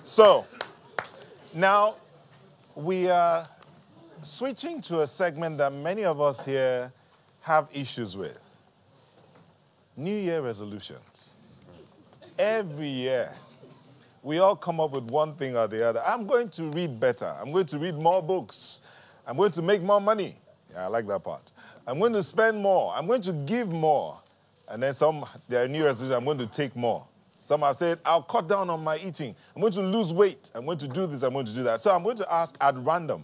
So, now we are switching to a segment that many of us here have issues with. New Year resolutions. Every year, we all come up with one thing or the other. I'm going to read better. I'm going to read more books. I'm going to make more money. Yeah, I like that part. I'm going to spend more. I'm going to give more. And then there are new resolutions, I'm going to take more. Some have said, I'll cut down on my eating. I'm going to lose weight. I'm going to do this. I'm going to do that. So I'm going to ask at random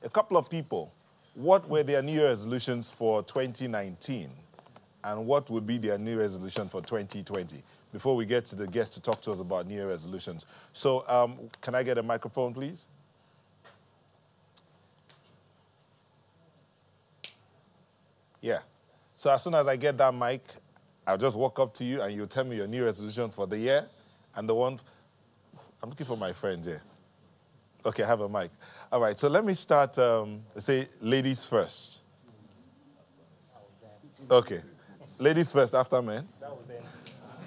a couple of people, what were their New Year resolutions for 2019? And what would be their New Year resolution for 2020? Before we get to the guest to talk to us about New Year resolutions. So can I get a microphone, please? Yeah. So as soon as I get that mic, I'll just walk up to you and you'll tell me your New resolution for the year and the one. I'm looking for my friends here. Okay, I have a mic. All right, so let me start, say ladies first. Okay. Ladies first after men.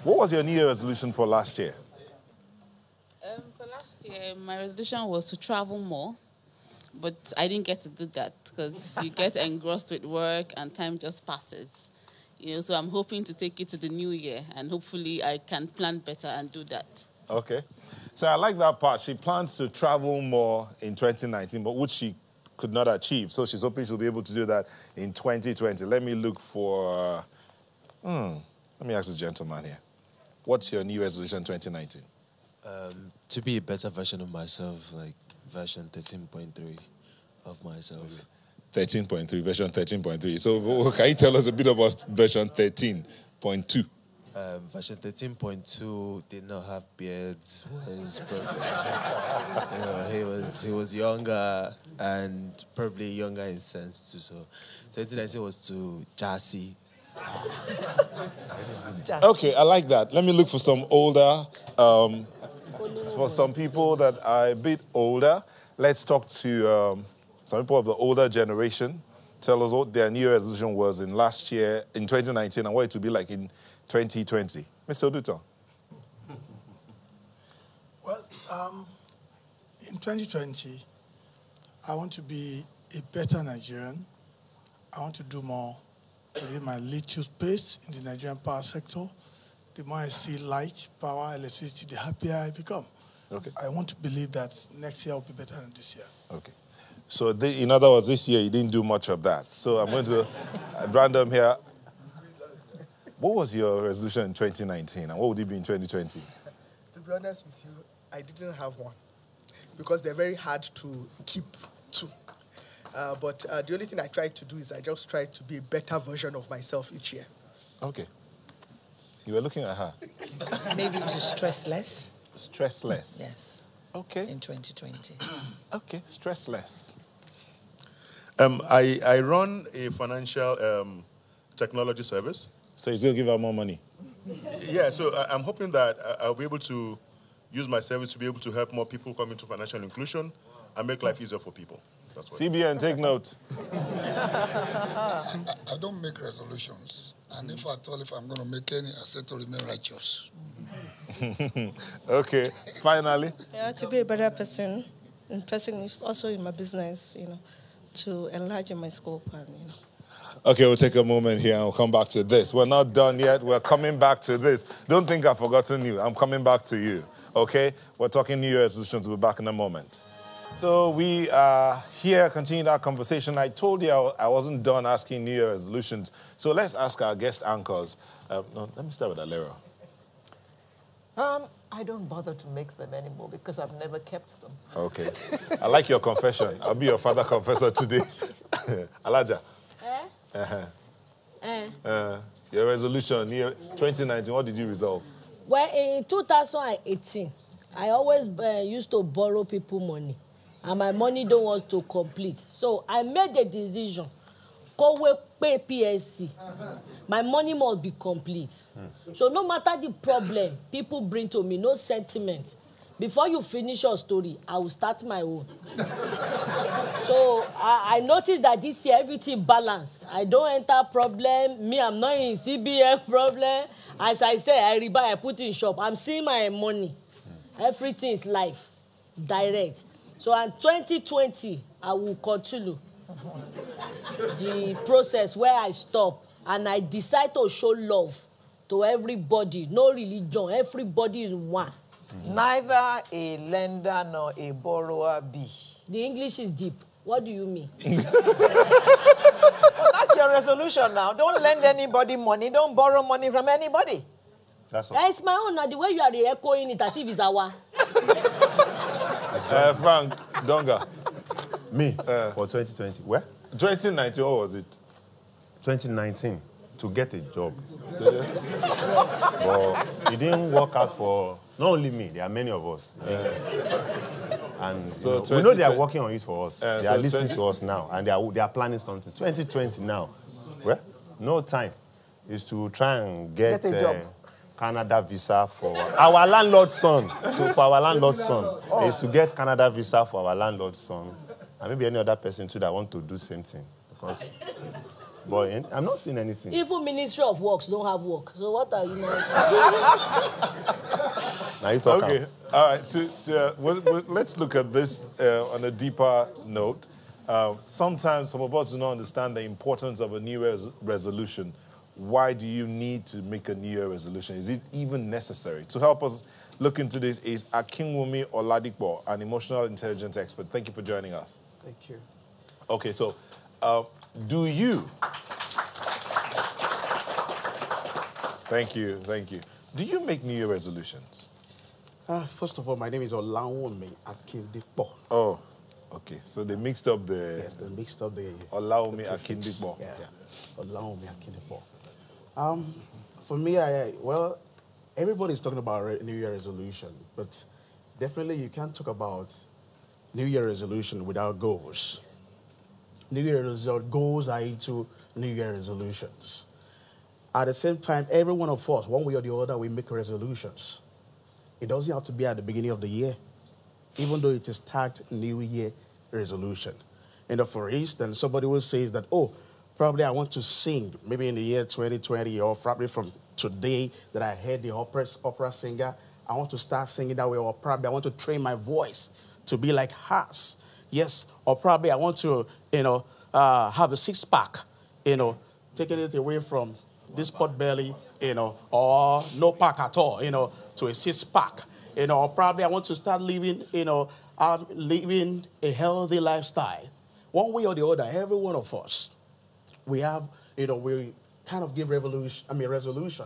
What was your New Year resolution for last year? For last year, my resolution was to travel more. But I didn't get to do that because you get engrossed with work and time just passes. So I'm hoping to take it to the new year and hopefully I can plan better and do that. Okay. So I like that part. She plans to travel more in 2019, but which she could not achieve. So she's hoping she'll be able to do that in 2020. Let me look for... let me ask the gentleman here. What's your new resolution 2019? To be a better version of myself, like version 13.3 of myself. 13.3, version 13.3. So can you tell us a bit about version 13.2? Version 13.2 did not have beards. He was younger and probably younger in sense too. So 2019 was to Jassy. Okay, I like that. Let me look for some older, for some people that are a bit older. Let's talk to some people of the older generation. Tell us what their New Year resolution was in last year, in 2019, and what it would be like in 2020. Mr. Oduto. Well, in 2020, I want to be a better Nigerian. I want to do more within my little space in the Nigerian power sector. The more I see light, power, electricity, the happier I become. Okay. I want to believe that next year will be better than this year. Okay. So, in other words, this year you didn't do much of that. So I'm going to, at random here, what was your resolution in 2019 and what would it be in 2020? To be honest with you, I didn't have one because they're very hard to keep to. But the only thing I tried to do is I just tried to be a better version of myself each year. Okay. You were looking at her. Maybe to stress less. Stress less? Yes. Okay. In 2020. Okay, stress less. I run a financial technology service. So he's going to give her more money? Yeah, so I'm hoping that I'll be able to use my service to be able to help more people come into financial inclusion and make life easier for people. That's what CBN, take note. I don't make resolutions. And if I'm going to make any, I say to remain righteous. Okay, finally. Yeah, to be a better person, and person is also in my business, to enlarge in my scope and, Okay, we'll take a moment here and we'll come back to this. We're not done yet. We're coming back to this. Don't think I've forgotten you. I'm coming back to you, okay? We're talking New Year resolutions. We'll be back in a moment. So we are here, continuing our conversation. I told you I wasn't done asking New Year resolutions. So let's ask our guest anchors. No, let me start with Alera. I don't bother to make them anymore because I've never kept them. Okay. I like your confession. I'll be your father confessor today. Alaja. Your resolution, 2019, what did you resolve? Well, in 2018, I always used to borrow people money. And my money don't want to complete. So I made a decision. Go pay PSC. My money must be complete. So no matter the problem people bring to me, no sentiment. Before you finish your story, I will start my own. So I noticed that this year everything balanced. I don't enter problem. Me, I'm not in CBF problem. As I say, I rebuy, I put in shop. I'm seeing my money. Everything is live, direct. So in 2020, I will continue the process where I stop and I decide to show love to everybody. No religion, everybody is one. Neither a lender nor a borrower be. The English is deep. What do you mean? Well, that's your resolution now. Don't lend anybody money. Don't borrow money from anybody. That's all. It's my own. Now, the way you are echoing it as if it's our. Frank Donga. Me? For 2020. Where? 2019, what was it? 2019. To get a job. But it didn't work out for not only me, there are many of us. And So we know they are 2020 working on it for us. They so are listening 20 to us now, and they are planning something. 2020 now. Well, no time is to try and get a job. Canada visa for our landlord's son. For our landlord's son is to get Canada visa for our landlord's son, and maybe any other person too that want to do the same thing. Because, but I'm not seeing anything. Even Ministry of Works don't have work. So what are you now? Now you talk. Okay, all right. So let's look at this on a deeper note. Sometimes some of us do not understand the importance of a New Year's resolution. Why do you need to make a New Year resolution? Is it even necessary? To help us look into this is Akinwumi Oladipo, an emotional intelligence expert. Thank you for joining us. Thank you. Okay, so do you? Thank you. Do you make New Year resolutions? First of all, my name is Olawumi Akindipo. Oh, okay. So they mixed up the... Yes, they mixed up the... Olawumi Akindipo. Yeah. Olawumi Akindipo. For me, well, everybody's talking about New Year resolution, but definitely you can't talk about New Year resolution without goals. New Year goals are into New Year resolutions. At the same time, every one of us, one way or the other, we make resolutions. It doesn't have to be at the beginning of the year, even though it is tagged New Year resolution. And for instance, somebody will say that, oh, probably I want to sing, maybe in the year 2020, or probably from today that I heard the opera singer, I want to start singing that way, or probably I want to train my voice to be like hers. Yes, or probably I want to, have a six-pack, taking it away from this pot belly, or no pack at all, to a six-pack, or probably I want to start living, living a healthy lifestyle. One way or the other, every one of us, we have, we kind of give resolution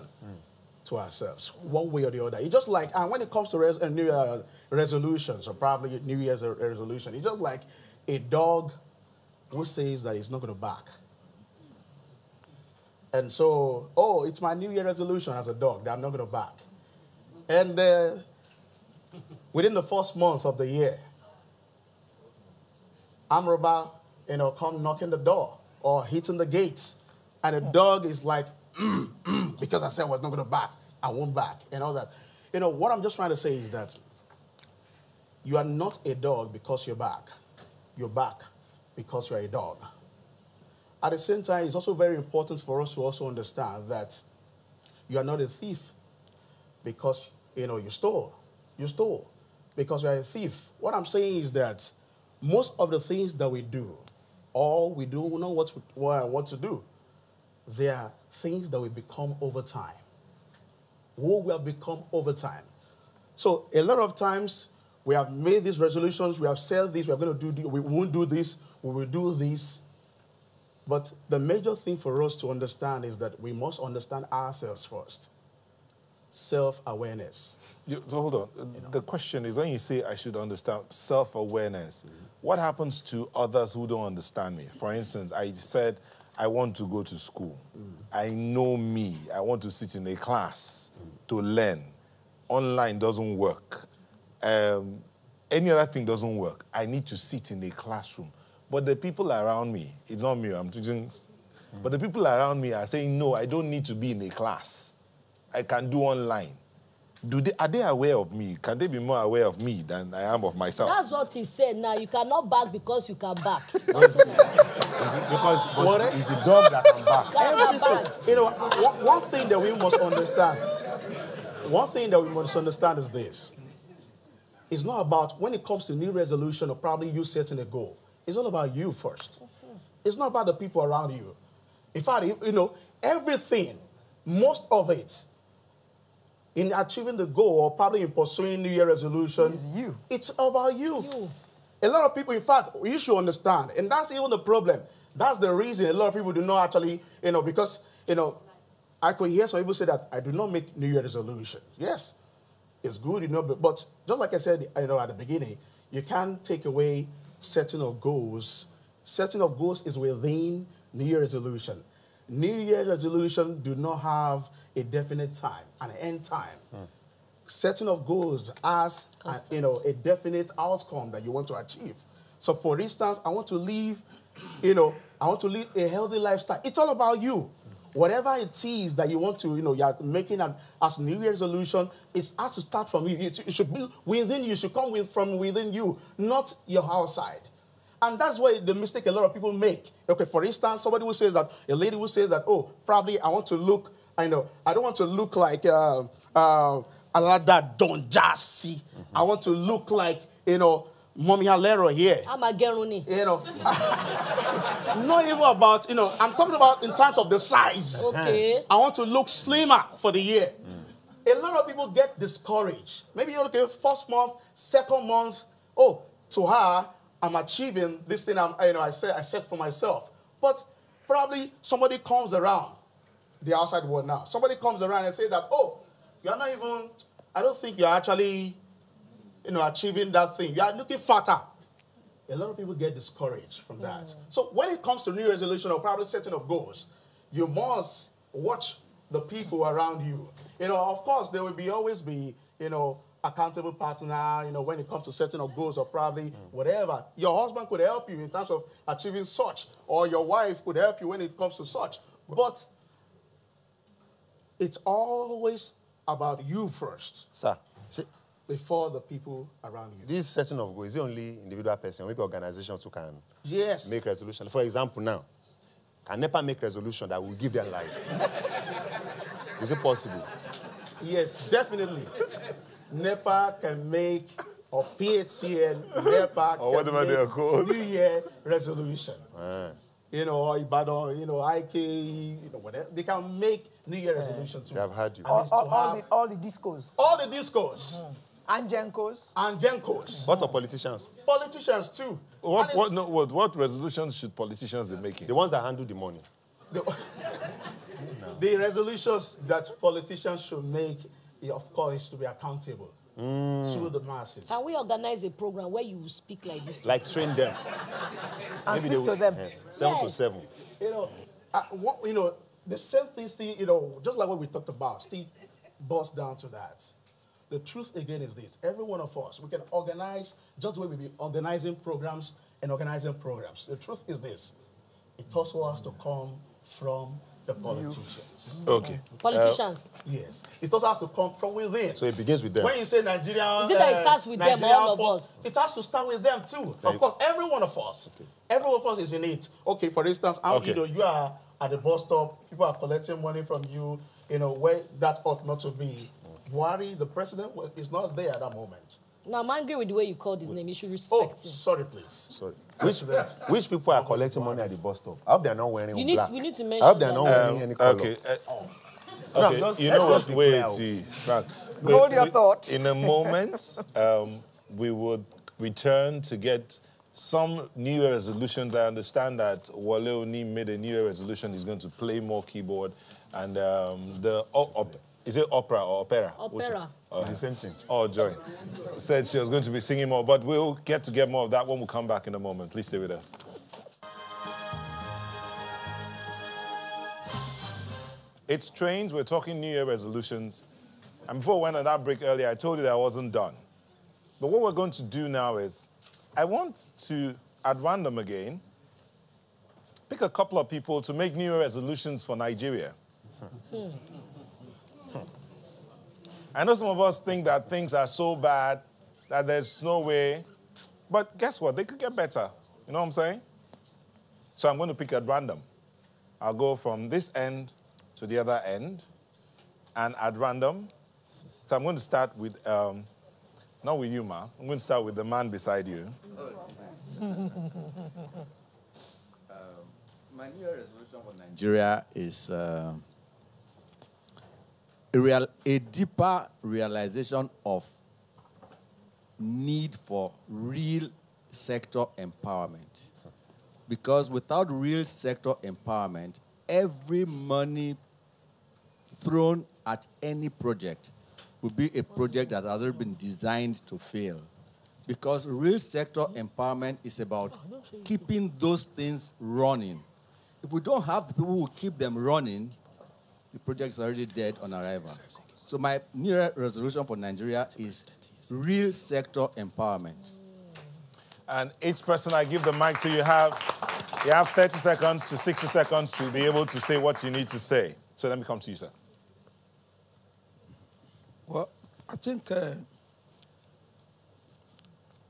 to ourselves, one way or the other. It's just like, and when it comes to New Year resolutions, or probably New Year's resolution, it's just like a dog who says that he's not going to bark. And so, oh, it's my New Year resolution as a dog that I'm not going to bark. And within the first month of the year, Amraba, come knocking the door or hitting the gates. And the dog is like, because I said I was not going to bark, I won't bark, and all that. What I'm just trying to say is that you are not a dog because you're back. You're back because you're a dog. At the same time, it's also very important for us to also understand that you are not a thief because, you stole. You stole because you're a thief. What I'm saying is that most of the things that we do, or we do know what to do, they are things that we become over time. Who we have become over time. So a lot of times, we have made these resolutions, we have said this, we are going to do this, we won't do this, we will do this. But the major thing for us to understand is that we must understand ourselves first. Self-awareness. So hold on. The question is, when you say I should understand self-awareness, what happens to others who don't understand me? For instance, I said, I want to go to school. I know me. I want to sit in a class to learn. Online doesn't work. Any other thing doesn't work. I need to sit in a classroom. But the people around me, it's not me, I'm teaching, but the people around me are saying, no, I don't need to be in a class. I can do online. Are they aware of me? Can they be more aware of me than I am of myself? That's what he said. Now, you cannot bark because you can bark. Because it's the dog that can bark. Everything. One thing that we must understand, is this. it's not about, when it comes to new resolution or probably you setting a goal, it's all about you first. It's not about the people around you. In fact, you know, everything, most of it, in achieving the goal or probably in pursuing New Year resolution, it's about you. A lot of people, in fact, you should understand, and that's even the problem. That's the reason a lot of people do not actually, you know, because, you know, I could hear some people say that I do not make New Year resolutions. Yes, it's good, you know, but just like I said, you know, at the beginning, you can't take away setting of goals. Setting of goals is within New Year resolution. New Year resolution do not have a definite time, an end time. Setting of goals has, you know, a definite outcome that you want to achieve. So, for instance, I want to live, you know, I want to live a healthy lifestyle. It's all about you. Whatever it is that you want to, you know, you're making as New Year resolution, it has to start from you. It should be within you. It should come from within you, not your outside. And that's why the mistake a lot of people make. Okay, for instance, somebody who says that, a lady who says that, oh, probably I want to look, I know, I don't want to look like Alada Don Jasi. I want to look like, you know, Mommy Halero here. I'm a Geruni. You know, not even about, you know, I'm talking about in terms of the size. Okay. I want to look slimmer for the year. A lot of people get discouraged. Maybe, okay, first month, second month, oh, to her, I'm achieving this thing I set for myself. But probably somebody comes around, the outside world now. Somebody comes around and say that, oh, you're not even, I don't think you're actually, you know, achieving that thing. You are looking fatter. A lot of people get discouraged from that. So when it comes to New Year resolution or probably setting of goals, you must watch the people around you. You know, of course, there will always be, you know, accountable partner, you know, when it comes to setting of goals or probably whatever. Your husband could help you in terms of achieving such, or your wife could help you when it comes to such. But it's always about you first. Sir, before the people around you. This setting of goals, is it only individual person, maybe organizations who can make resolution? For example, now, can NEPA make resolution that will give them light? Is it possible? Yes, definitely. NEPA can make, or PHCN, NEPA can make New Year resolution. You know, or Ibadan, you know, IK, you know, whatever. They can make New Year resolution too. They have had you. All the discos. All the discos. And Gencos. And Gencos. What are politicians? Politicians too. What resolutions should politicians be making? The ones that handle the money. The resolutions that politicians should make, of course, is to be accountable to the masses. Can we organize a program where you will speak like this? Like train them. And speak to them. 7 to 7. You know, the same thing still, you know, just like what we talked about, still boils down to that. The truth again is this. Every one of us, we can organize just the way we be organizing programs and organizing programs. The truth is this. It also has to come from the politicians. Okay. Politicians. Yes. It also has to come from within. So it begins with them. When you say Nigeria, is it that it starts with them, all of us? It has to start with them too. Of course, every one of us. Okay. Every one of us is in it. Okay, for instance, you know, you are at the bus stop, people are collecting money from you, you know, where that ought not to be. Buhari, the president, is not there at that moment. No, I'm angry with the way you called his name. You should respect him. Sorry, please. Sorry. Which people are collecting money at the bus stop? I hope they're not wearing black. We need to mention I hope they're not wearing any color. Okay. No, you know what? Wait, Frank. Hold your thought. In a moment, we would return to get some New Year resolutions. I understand that Wale Oni made a New Year resolution. He's going to play more keyboard. And is it opera or opera? Opera. It's the same thing. Oh, Joy. Said she was going to be singing more, but we'll get more of that when we come back in a moment. Please stay with us. It's strange, we're talking New Year resolutions. And before we went on that break earlier, I told you that I wasn't done. But what we're going to do now is, I want to, at random again, pick a couple of people to make New Year resolutions for Nigeria. I know some of us think that things are so bad that there's no way. But guess what? They could get better. You know what I'm saying? So I'm going to pick at random. I'll go from this end to the other end, and at random. So I'm going to start with Not with you, ma. I'm going to start with the man beside you. My New Year resolution for Nigeria is a deeper realization of need for real sector empowerment. Because without real sector empowerment, every money thrown at any project will be a project that has already been designed to fail. Because real sector empowerment is about keeping those things running. If we don't have the people who keep them running, the project is already dead on arrival. So my New Year resolution for Nigeria is real sector empowerment. And each person I give the mic to, you have 30 seconds to 60 seconds to be able to say what you need to say. So let me come to you, sir. Well, I think the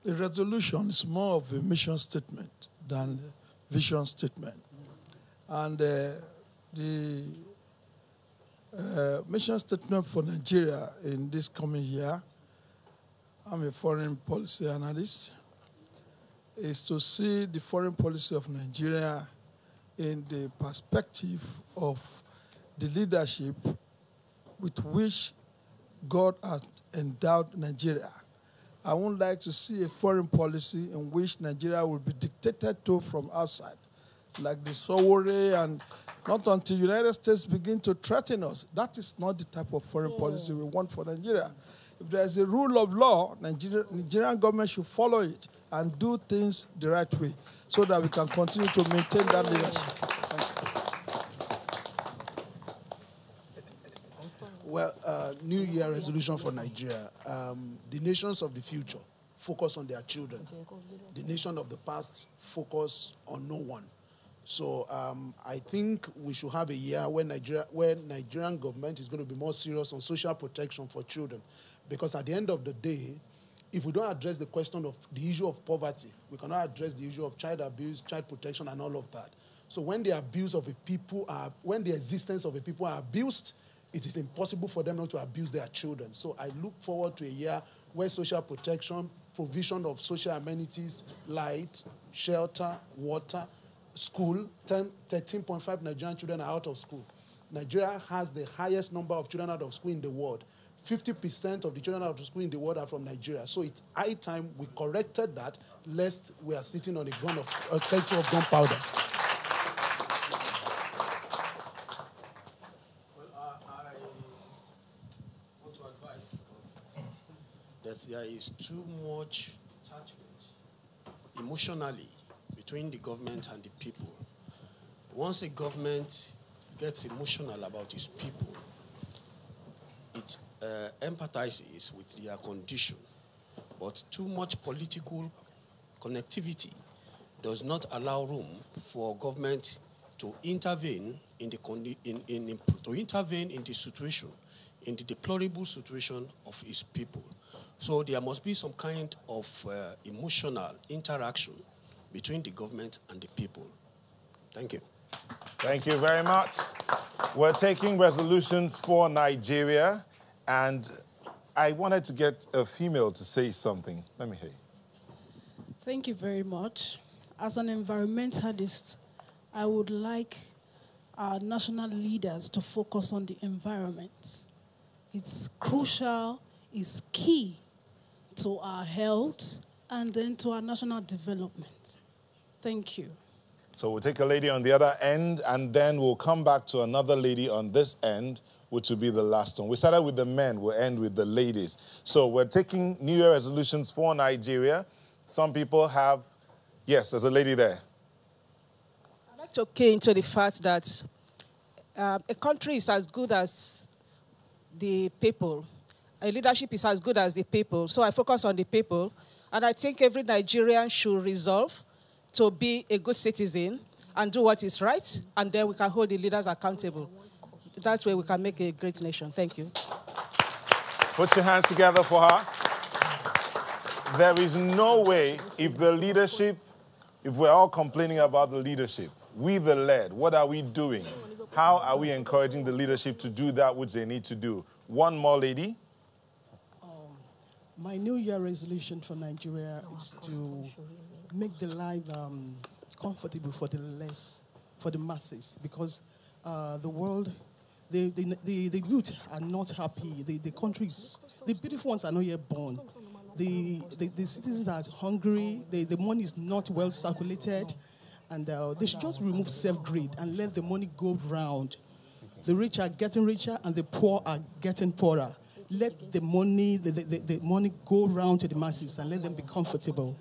resolution is more of a mission statement than a vision statement. And the mission statement for Nigeria in this coming year, I'm a foreign policy analyst, is to see the foreign policy of Nigeria in the perspective of the leadership with which God has endowed Nigeria. I would like to see a foreign policy in which Nigeria will be dictated to from outside, like the Sowore, and not until the United States begin to threaten us. That is not the type of foreign policy we want for Nigeria. If there is a rule of law, Nigerian government should follow it and do things the right way so that we can continue to maintain that leadership. Well, New Year resolution for Nigeria. The nations of the future focus on their children. The nation of the past focus on no one. So I think we should have a year where Nigerian government is going to be more serious on social protection for children. Because at the end of the day, if we don't address the question of the issue of poverty, we cannot address the issue of child abuse, child protection, and all of that. So when the abuse of a people when the existence of a people are abused, it is impossible for them not to abuse their children. So I look forward to a year where social protection, provision of social amenities, light, shelter, water, school, 13.5 Nigerian children are out of school. Nigeria has the highest number of children out of school in the world. 50% of the children out of school in the world are from Nigeria. So it's high time we corrected that, lest we are sitting on a culture of gunpowder. That there is too much attachment emotionally between the government and the people. Once a government gets emotional about its people, it empathizes with their condition. But too much political connectivity does not allow room for government to intervene in the situation, in the deplorable situation of its people. So there must be some kind of emotional interaction between the government and the people. Thank you. Thank you very much. We're taking resolutions for Nigeria, and I wanted to get a female to say something. Let me hear you. Thank you very much. As an environmentalist, I would like our national leaders to focus on the environment. It's crucial, it's key to our health and then to our national development. Thank you. So we'll take a lady on the other end, and then we'll come back to another lady on this end, which will be the last one. We started with the men, we'll end with the ladies. So we're taking New Year resolutions for Nigeria. Some people have, yes, there's a lady there. I'd like to key into the fact that a country is as good as the people. A leadership is as good as the people. So I focus on the people. And I think every Nigerian should resolve to be a good citizen and do what is right, and then we can hold the leaders accountable. That way we can make a great nation. Thank you. Put your hands together for her. There is no way, if the leadership, if we're all complaining about the leadership, we the led, what are we doing? How are we encouraging the leadership to do that which they need to do? One more lady. My New Year resolution for Nigeria is to make the life comfortable for the masses, because the world, the youth are not happy. The countries, the beautiful ones are not yet born. The citizens are hungry. The money is not well circulated, and they should just remove self-greed and let the money go round. The rich are getting richer, and the poor are getting poorer. Let the money go round to the masses and let them be comfortable.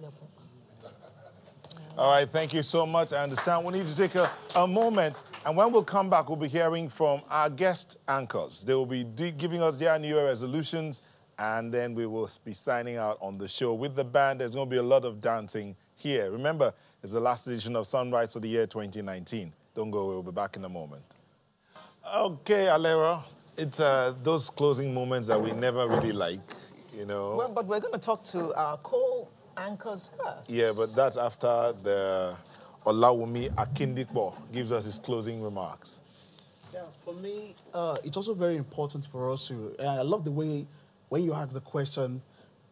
All right, thank you so much. I understand we need to take a moment, and when we'll come back, we'll be hearing from our guest anchors. They will be giving us their New Year resolutions, and then we will be signing out on the show. With the band, there's going to be a lot of dancing here. Remember, it's the last edition of Sunrise for the year 2019. Don't go away, we'll be back in a moment. Okay, Alera. It's those closing moments that we never really like, you know. Well, but we're going to talk to our co-anchors first. Yeah, but that's after the Olawumi Akindipo gives us his closing remarks. Yeah, for me, it's also very important for us to, and I love the way when you ask the question,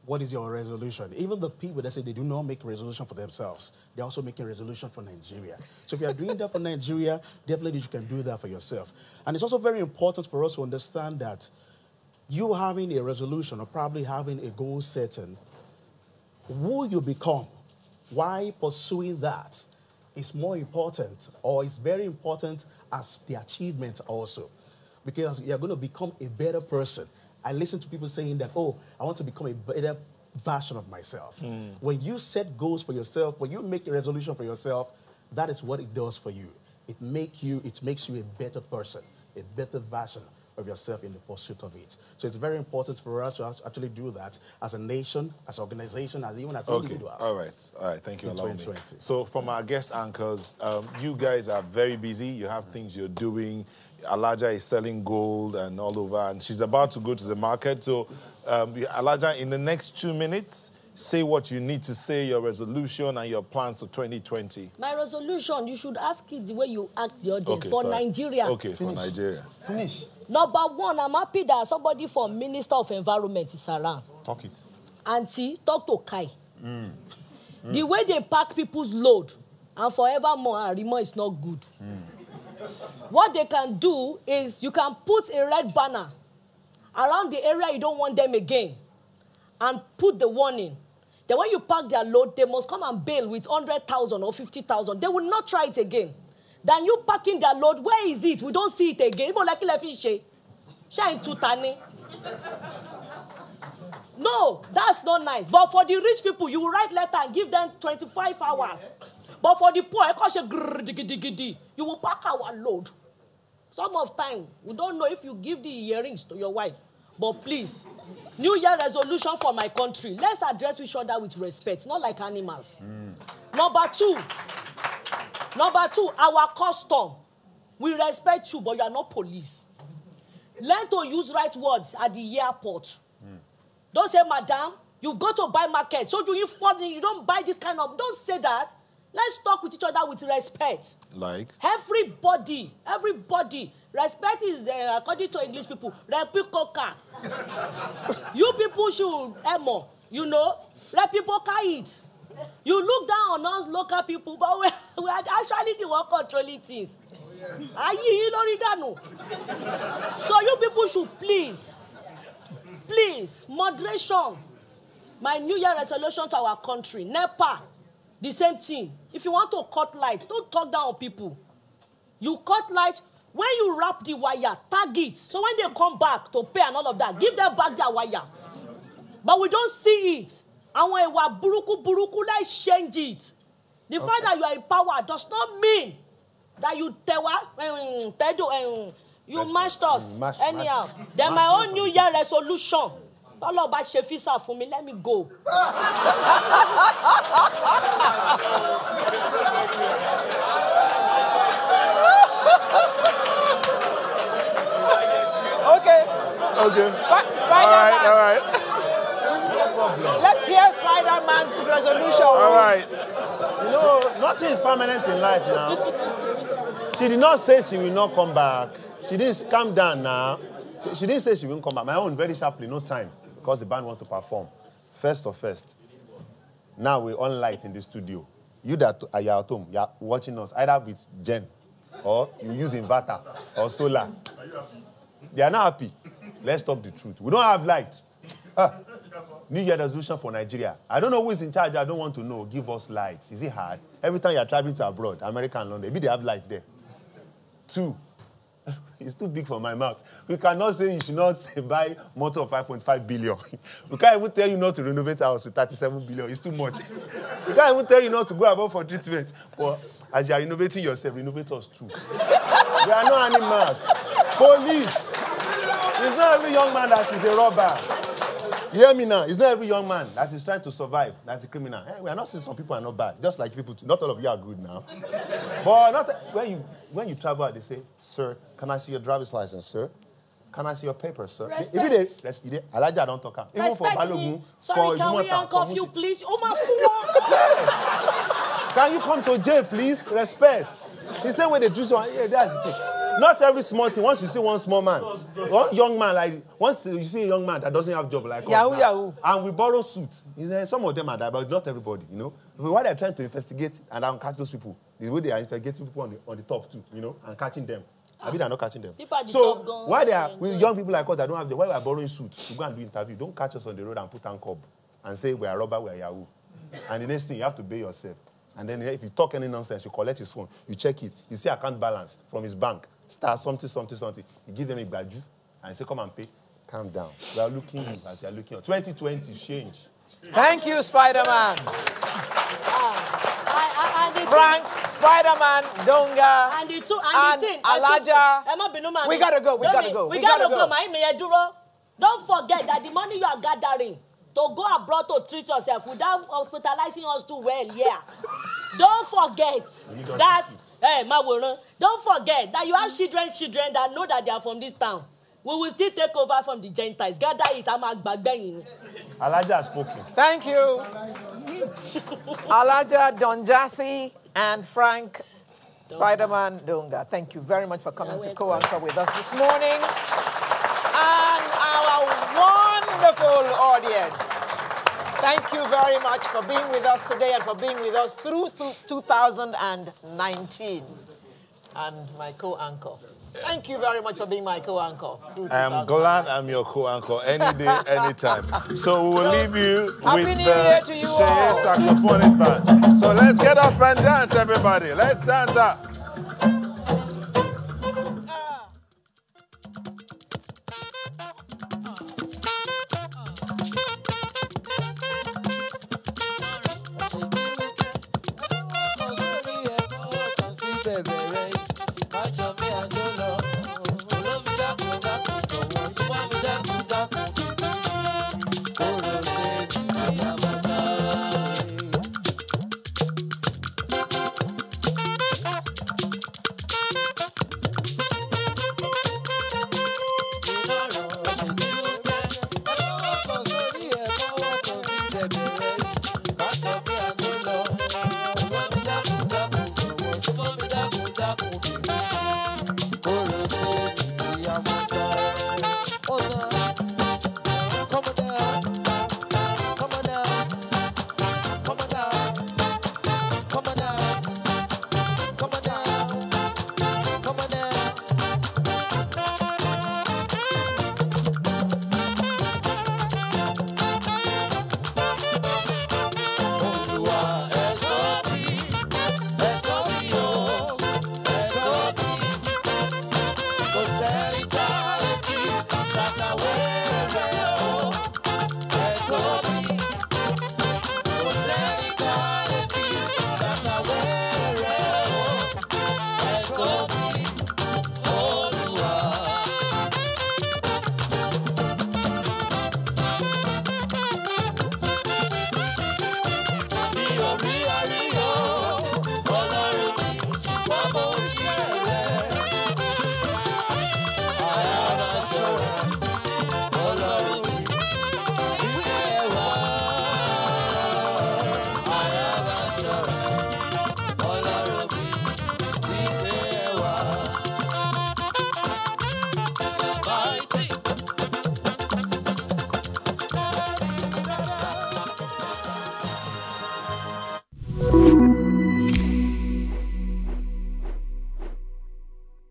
what is your resolution? Even the people that say they do not make a resolution for themselves, they're also making a resolution for Nigeria. So if you are doing that for Nigeria, definitely you can do that for yourself. And it's also very important for us to understand that you having a resolution or probably having a goal setting, who you become, why pursuing that is more important, or is very important as the achievement also. Because you're going to become a better person. I listen to people saying that, oh, I want to become a better version of myself. When you set goals for yourself, when you make a resolution for yourself, that is what it does for you. It makes you a better person, a better version of yourself in the pursuit of it. So it's very important for us to actually do that as a nation, as an organization, as even as individuals. All right, thank you. In 2020. So from our guest anchors, you guys are very busy. You have things you're doing. Alaja is selling gold and all over, and she's about to go to the market. So, Alaja, in the next 2 minutes, say what you need to say, your resolution and your plans for 2020. My resolution, you should ask it the way you ask the audience. For Nigeria. Okay, for Nigeria. Finish. Number one, I'm happy that somebody from Minister of Environment is around. Talk it. Auntie, talk to Kai. The way they pack people's load, and forevermore, Arimo is not good. What they can do is you can put a red banner around the area you don't want them again and put the warning. Then when you pack their load, they must come and bail with 100,000 or 50,000. They will not try it again. Then you packing their load, where is it? We don't see it again. No, that's not nice. But for the rich people, you will write letter and give them 25 hours. But for the poor, you will pack our load. Some of time, we don't know if you give the earrings to your wife. But please, New Year resolution for my country. Let's address each other with respect, not like animals. Number two, our custom. We respect you, but you are not police. Learn to use right words at the airport. Don't say, madam, you've got to buy market. So you don't buy this kind of... Don't say that. Let's talk with each other with respect. Like? Everybody. Respect is, according to English people, repicoca. You people should, you know, repicoca it. You look down on us local people, but we are actually the one controlling things. So you people should please, moderation. My New Year resolution to our country, NEPA, the same thing. If you want to cut light, don't talk down on people. You cut light, when you wrap the wire, tag it. So when they come back to pay and all of that, give them back their wire. But we don't see it. And when we are buruku, let's change it. The fact that you are in power does not mean that you you mashed us anyhow. Then my own New Year resolution. All about Shefisa for me, let me go. Okay. Spider-Man. All right. Let's hear Spider-Man's resolution. All right. You know, nothing is permanent in life now. She did not say she will not come back. She didn't calm down now. She didn't say she won't come back. My own, very sharply, no time, because the band wants to perform. First. Now we're on light in the studio. You that are at home, you're watching us, either with Gen, or you use inverter, or solar. They are not happy. Let's talk the truth. We don't have light. New Year resolution for Nigeria. I don't know who is in charge. I don't want to know. Give us light. Is it hard? Every time you're traveling to abroad, America and London, maybe they have light there. 2, it's too big for my mouth. We cannot say you should not buy motor of 5.5 billion. We can't even tell you not to renovate a house with 37 billion. It's too much. We can't even tell you not to go above for treatment. But as you are renovating yourself, renovate us too. We are not animals. Police. It's not every young man that is a robber. You hear me now? It's not every young man that is trying to survive that's a criminal. We are not saying some people are not bad. Just like people too. Not all of you are good now. But not when you travel, they say, "Sir, can I see your driver's license, sir? Can I see your papers, sir?" Respect. Elijah don't talk. Even for Balogun, sorry, can we handcuff you, please? Can you come to jail, please? Respect. The same way they do so. Yeah, that's the thing. Not every small thing. Once you see one small man, one young man, like once you see a young man that doesn't have job like us now, and we borrow suits. Some of them are that, but not everybody. You know, why they're trying to investigate and catch those people, the way they are investigating people on the top too, you know, and catching them. I mean, they're not catching them. So why they are with young people like us that don't have job? Why we are borrowing suits to go and do interview? Don't catch us on the road and put on cob and say we are robber, we are Yahoo. And the next thing you have to pay yourself. And then if you talk any nonsense, you collect his phone, you check it, you see account balance from his bank. Start something. You give them a badge and say, come and pay. Calm down. We are looking you as you are looking. 2020 change. Thank you, Spider-Man. Frank, Spider-Man, Donga, and Alaja. We gotta go. We gotta go. Don't forget that the money you are gathering to go abroad to treat yourself without hospitalizing us too well, yeah. Don't forget that. Don't forget that you have children that know that they are from this town. We will still take over from the Gentiles. Gather it, Alaja has spoken. Thank you. Alaja, Don Jazzy, and Frank, Spider-Man, Donga. Thank you very much for coming to co-anchor with us this morning. And our wonderful audience. Thank you very much for being with us today and for being with us through 2019. And my co-anchor. Thank you very much for being my co-anchor. I am glad I'm your co-anchor any day, anytime. So we will leave you with the Sheye Saxophonist Band. So let's get up and dance, everybody. Let's dance up. Baby.